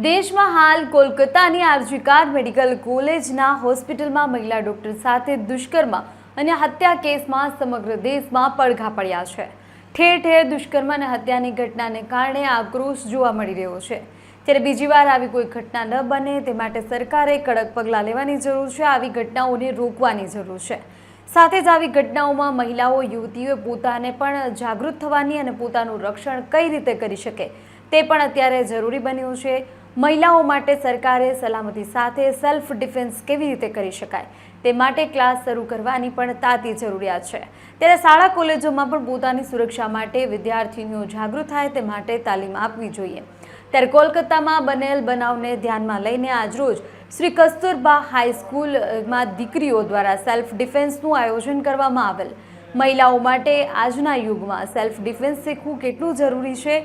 દેશમાં હાલ કોલકાતાની આરજીકર મેડિકલ કોલેજના હોસ્પિટલમાં મહિલા ડોક્ટર સાથે દુષ્કર્મ અને હત્યા કેસમાં સમગ્ર દેશમાં પડઘા પડ્યા છે। ઠેર ઠેર દુષ્કર્મ અને હત્યાની ઘટનાને કારણે આક્રોશ જોવા મળી રહ્યો છે। ત્યારે બીજી વાર આવી કોઈ ઘટના ન બને તે માટે સરકારે કડક પગલાં લેવાની જરૂર છે। આવી ઘટનાઓને રોકવાની જરૂર છે। સાથે જ આવી ઘટનાઓમાં મહિલાઓ યુવતીઓએ પોતાને પણ જાગૃત થવાની અને પોતાનું રક્ષણ કઈ રીતે કરી શકે તે પણ અત્યારે જરૂરી બન્યું છે। મહિલાઓ માટે સરકારે સલામતી સાથે સેલ્ફ ડિફેન્સ કેવી રીતે કરી શકાય તે માટે ક્લાસ શરૂ કરવાની પણ તાતી જરૂરિયાત છે। ત્યારે શાળા કોલેજોમાં પણ પોતાની સુરક્ષા માટે વિદ્યાર્થીઓ જાગૃત થાય તે માટે તાલીમ આપવી જોઈએ। ત્યારે કોલકાતામાં બનેલ બનાવને ધ્યાનમાં લઈને આજરોજ શ્રી કસ્તુરબા હાઈસ્કૂલમાં દીકરીઓ દ્વારા સેલ્ફ ડિફેન્સનું આયોજન કરવામાં આવેલ। મહિલાઓ માટે આજના યુગમાં સેલ્ફ ડિફેન્સ શીખવું કેટલું જરૂરી છે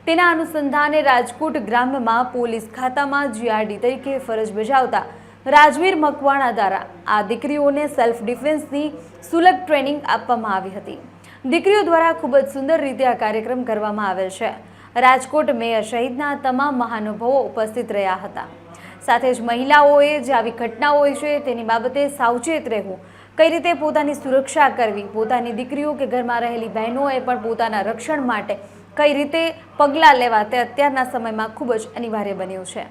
તેના અનુસંધાને રાજકોટ ગ્રામ્યમાં પોલીસ ખાતામાં જીઆરડી તરીકે ફરજ બજાવતા રાજવીર મકવાણા દ્વારા આ દીકરીઓને સેલ્ફ ડિફેન્સની સુલભ ટ્રેનિંગ આપવામાં આવી હતી। દીકરીઓ દ્વારા ખૂબ જ સુંદર રીતે આ કાર્યક્રમ કરવામાં આવેલ છે। રાજકોટ મેયર સહિતના તમામ મહાનુભાવો ઉપસ્થિત રહ્યા હતા। સાથે જ મહિલાઓએ જે આવી ઘટનાઓ હોય છે તેની બાબતે સાવચેત રહેવું, કઈ રીતે પોતાની સુરક્ષા કરવી, પોતાની દીકરીઓ કે ઘરમાં રહેલી બહેનોએ પણ પોતાના રક્ષણ માટે કઈ રીતે પગલાં લેવા તે અત્યારના સમયમાં ખૂબ જ અનિવાર્ય બન્યું છે।